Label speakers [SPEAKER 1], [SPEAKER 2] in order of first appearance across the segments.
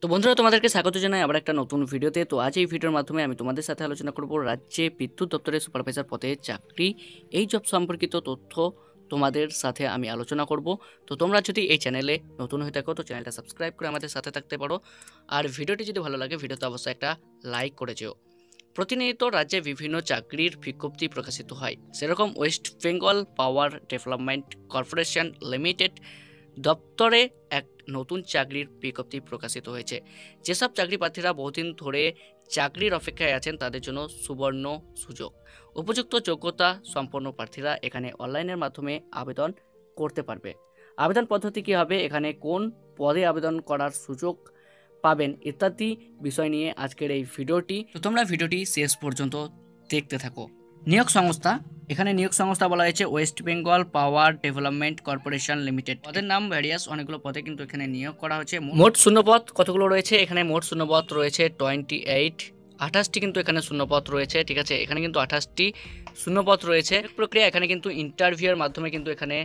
[SPEAKER 1] তো বন্ধুরা, তোমাদেরকে স্বাগত জানাই আবার একটা নতুন ভিডিওতে। তো আজ এই ভিডিওর মাধ্যমে আমি তোমাদের সাথে আলোচনা করব রাজ্যে বিদ্যুৎ দপ্তরে সুপারভাইজার পদে চাকরি, এই জব সম্পর্কিত তথ্য তোমাদের সাথে আমি আলোচনা করব। তো তোমরা যদি এই চ্যানেলে নতুন হয়ে থাকো তো চ্যানেলটা সাবস্ক্রাইব করে আমাদের সাথে থাকতে পারো। আর ভিডিওটি যদি ভালো লাগে ভিডিওতে অবশ্যই একটা লাইক করে যেও। প্রতিনিয়ত রাজ্যে বিভিন্ন চাকরির বিজ্ঞপ্তি প্রকাশিত হয়, সেরকম West Bengal power development corporation limited দপ্তরে এক নতুন চাকরির বিজ্ঞপ্তি প্রকাশিত হয়েছে। যেসব চাকরি প্রার্থীরা বহুদিন ধরে চাকরির অপেক্ষায় আছেন তাদের জন্য সুবর্ণ সুযোগ। উপযুক্ত যোগ্যতা সম্পন্ন প্রার্থীরা এখানে অনলাইনের মাধ্যমে আবেদন করতে পারবে। আবেদন পদ্ধতি কী হবে, এখানে কোন পদে আবেদন করার সুযোগ পাবেন ইত্যাদি বিষয় নিয়ে আজকের এই ভিডিওটি। তো তোমরা ভিডিওটি শেষ পর্যন্ত দেখতে থাকো। নিয়োগ সংস্থা, এখানে নিয়োগ সংস্থা বলা হয়েছে West Bengal power development corporation limited. পদের নাম ভ্যারিয়াস, অনেকগুলো পদে কিন্তু এখানে নিয়োগ করা হচ্ছে। মোট শূন্যপদ কতগুলো রয়েছে, এখানে মোট শূন্যপদ রয়েছে 28, 28টি কিন্তু এখানে শূন্যপদ রয়েছে। ঠিক আছে, এখানে কিন্তু 28টি শূন্যপদ রয়েছে। প্রক্রিয়া এখানে কিন্তু ইন্টারভিউয়ের মাধ্যমে কিন্তু এখানে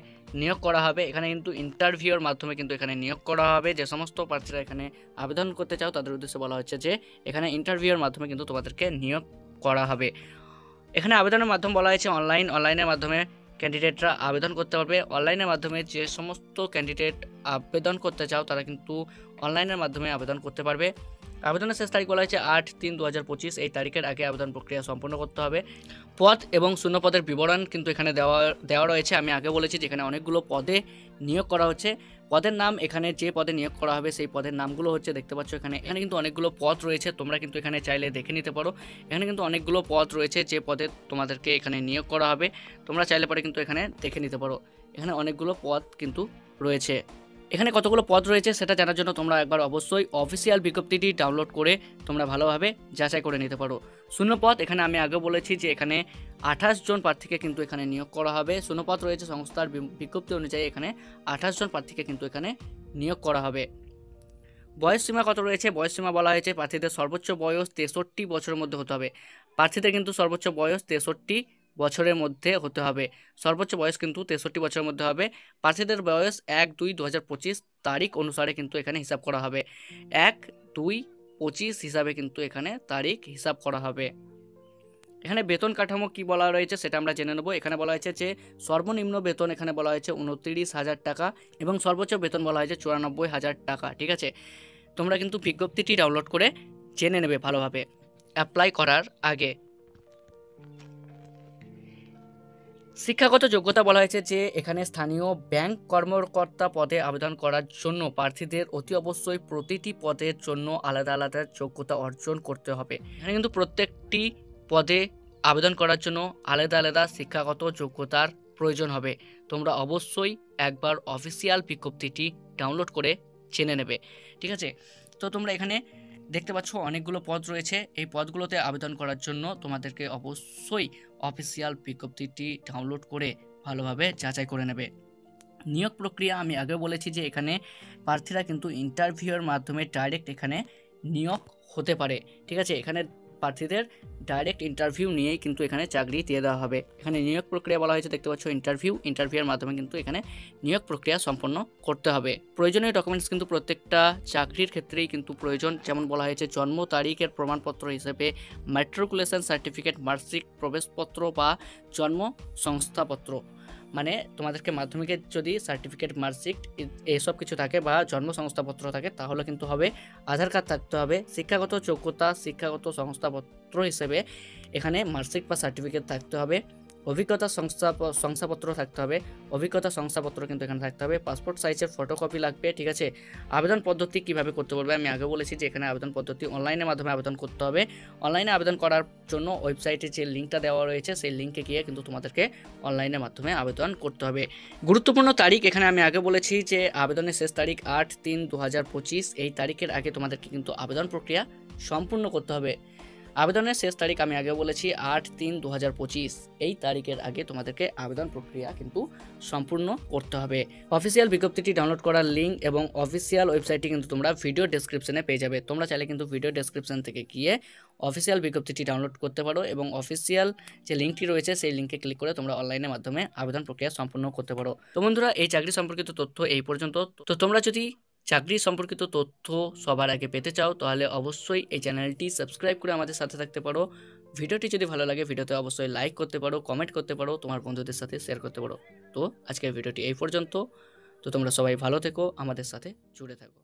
[SPEAKER 1] নিয়োগ করা হবে। এখানে কিন্তু ইন্টারভিউয়ের মাধ্যমে কিন্তু এখানে নিয়োগ করা হবে। যে সমস্ত প্রার্থীরা এখানে আবেদন করতে চাও তাদের উদ্দেশ্যে বলা হচ্ছে যে এখানে ইন্টারভিউয়ের মাধ্যমে কিন্তু তোমাদেরকে নিয়োগ করা হবে। এখানে আবেদনের মাধ্যম বলা হয়েছে অনলাইনের মাধ্যমে ক্যান্ডিডেটরা আবেদন করতে পারবে। অনলাইনের মাধ্যমে যে সমস্ত ক্যান্ডিডেট আবেদন করতে চাও তারা কিন্তু অনলাইনের মাধ্যমে আবেদন করতে পারবে। আবেদনের শেষ তারিখ বলা হয়েছে 8/3/2025। এই তারিখের আগে আবেদন প্রক্রিয়া সম্পন্ন করতে হবে। পদ এবং শূন্যপদের বিবরণ কিন্তু এখানে দেওয়া রয়েছে। আমি আগে বলেছি যেখানে অনেকগুলো পদে নিয়োগ করা হচ্ছে। পদের নাম, এখানে যে পদে নিয়োগ করা হবে সেই পদের নামগুলো হচ্ছে দেখতে পাচ্ছ। এখানে কিন্তু অনেকগুলো পদ রয়েছে, তোমরা কিন্তু এখানে চাইলে দেখে নিতে পারো। এখানে কিন্তু অনেকগুলো পদ রয়েছে যে পদে তোমাদেরকে এখানে নিয়োগ করা হবে, তোমরা চাইলে পরে কিন্তু এখানে দেখে নিতে পারো। এখানে অনেকগুলো পদ কিন্তু রয়েছে। এখানে কতগুলো পদ রয়েছে সেটা জানার জন্য তোমরা একবার অবশ্যই অফিসিয়াল বিজ্ঞপ্তিটি ডাউনলোড করে তোমরা ভালোভাবে যাচাই করে নিতে পারো। শূন্যপদ, এখানে আমি আগে বলেছি যে এখানে 28 জন প্রার্থীকে কিন্তু এখানে নিয়োগ করা হবে। শূন্যপদ রয়েছে সংস্থার বিজ্ঞপ্তি অনুযায়ী এখানে 28 জন প্রার্থীকে কিন্তু এখানে নিয়োগ করা হবে। বয়স সীমা কত রয়েছে, বয়স সীমা বলা হয়েছে প্রার্থীদের সর্বোচ্চ বয়স 63 বছরের মধ্যে হতে হবে। প্রার্থীদের কিন্তু সর্বোচ্চ বয়স 63 বছরের মধ্যে হতে হবে। সর্বোচ্চ বয়স কিন্তু 63 বছরের মধ্যে হবে। প্রার্থীদের বয়স 1/2/2025 তারিখ অনুসারে কিন্তু এখানে হিসাব করা হবে। 1/2/25 হিসাবে কিন্তু এখানে তারিখ হিসাব করা হবে। এখানে বেতন কাঠামো কি বলা রয়েছে সেটা আমরা জেনে নেব। এখানে বলা হয়েছে যে সর্বনিম্ন বেতন এখানে বলা হয়েছে 29,000 টাকা এবং সর্বোচ্চ বেতন বলা হয়েছে 94,000 টাকা। ঠিক আছে, তোমরা কিন্তু বিজ্ঞপ্তিটি ডাউনলোড করে জেনে নেবে ভালোভাবে অ্যাপ্লাই করার আগে। শিক্ষাগত যোগ্যতা বলা হয়েছে যে এখানে স্থানীয় ব্যাংক কর্মকর্তা পদে আবেদন করার জন্য প্রার্থীদের অতি অবশ্যই প্রতিটি পদের জন্য আলাদা আলাদা যোগ্যতা অর্জন করতে হবে। এখানে কিন্তু প্রত্যেকটি পদে আবেদন করার জন্য আলাদা আলাদা শিক্ষাগত যোগ্যতার প্রয়োজন হবে। তোমরা অবশ্যই একবার অফিসিয়াল বিজ্ঞপ্তিটি ডাউনলোড করে জেনে নেবে। ঠিক আছে, তো তোমরা এখানে দেখতে পাচ্ছ অনেকগুলো পদ রয়েছে। এই পদগুলোতে আবেদন করার জন্য তোমাদেরকে অবশ্যই অফিসিয়াল বিজ্ঞপ্তিটি ডাউনলোড করে ভালোভাবে যাচাই করে নেবে। নিয়োগ প্রক্রিয়া আমি আগে বলেছি যে এখানে প্রার্থীরা কিন্তু ইন্টারভিউয়ের মাধ্যমে ডাইরেক্ট এখানে নিয়োগ হতে পারে। ঠিক আছে, এখানে প্রার্থীদের ডাইরেক্ট ইন্টারভিউ নিয়েই কিন্তু এখানে চাকরি দিয়ে দেওয়া হবে। এখানে নিয়োগ প্রক্রিয়া বলা হয়েছে দেখতে পাচ্ছ ইন্টারভিউয়ের মাধ্যমে কিন্তু এখানে নিয়োগ প্রক্রিয়া সম্পন্ন করতে হবে। প্রয়োজনীয় ডকুমেন্টস কিন্তু প্রত্যেকটা চাকরির ক্ষেত্রেই কিন্তু প্রয়োজন। যেমন বলা হয়েছে জন্ম তারিখের প্রমাণপত্র হিসেবে ম্যাট্রিকুলেশন সার্টিফিকেট, মার্কশিট, প্রবেশপত্র বা জন্ম সংস্থাপত্র, মানে তোমাদেরকে মাধ্যমিকের যদি সার্টিফিকেট, মার্কশিট এইসব কিছু থাকে বা জন্ম সংস্থাপত্র থাকে তাহলে কিন্তু হবে। আধার কার্ড থাকতে হবে। শিক্ষাগত যোগ্যতা, শিক্ষাগত সংস্থাপত্র হিসেবে এখানে মার্কশিট বা সার্টিফিকেট থাকতে হবে। অভিজ্ঞতা শংসাপত্র থাকতে হবে। অভিজ্ঞতা শংসাপত্র কিন্তু এখানে থাকতে হবে। পাসপোর্ট সাইজের ফটোকপি লাগবে। ঠিক আছে, আবেদন পদ্ধতি কিভাবে করতে পারবে আমি আগে বলেছি যে এখানে আবেদন পদ্ধতি অনলাইনের মাধ্যমে আবেদন করতে হবে। অনলাইনে আবেদন করার জন্য ওয়েবসাইটে যে লিঙ্কটা দেওয়া রয়েছে সেই লিঙ্কে গিয়ে কিন্তু তোমাদেরকে অনলাইনের মাধ্যমে আবেদন করতে হবে। গুরুত্বপূর্ণ তারিখ, এখানে আমি আগে বলেছি যে আবেদনের শেষ তারিখ 8/3/2025। এই তারিখের আগে তোমাদেরকে কিন্তু আবেদন প্রক্রিয়া সম্পূর্ণ করতে হবে। আবেদনের শেষ তারিখ আমি আগে বলেছি 8/3/2025। এই তারিখের আগে তোমাদেরকে আবেদন প্রক্রিয়া কিন্তু সম্পূর্ণ করতে হবে। অফিসিয়াল বিজ্ঞপ্তিটি ডাউনলোড করার লিঙ্ক এবং অফিসিয়াল ওয়েবসাইটটি কিন্তু তোমরা ভিডিও ডেসক্রিপশনে পেয়ে যাবে। তোমরা চাইলে কিন্তু ভিডিও ডেসক্রিপশন থেকে গিয়ে অফিসিয়াল বিজ্ঞপ্তিটি ডাউনলোড করতে পারো এবং অফিসিয়াল যে লিঙ্কটি রয়েছে সেই লিঙ্কে ক্লিক করে তোমরা অনলাইনের মাধ্যমে আবেদন প্রক্রিয়া সম্পূর্ণ করতে পারো। তো বন্ধুরা, এই চাকরি সম্পর্কিত তথ্য এই পর্যন্ত। তো তোমরা যদি চাকরি সম্পর্কিত তথ্য সবার আগে পেতে চাও তাহলে অবশ্যই এই চ্যানেলটি সাবস্ক্রাইব করে আমাদের সাথে থাকতে পারো। ভিডিওটি যদি ভালো লাগে ভিডিওতে অবশ্যই লাইক করতে পারো, কমেন্ট করতে পারো, তোমার বন্ধুদের সাথে শেয়ার করতে পারো। তো আজকের ভিডিওটি এই পর্যন্ত। তো তোমরা সবাই ভালো থেকো, আমাদের সাথে জুড়ে থাকো।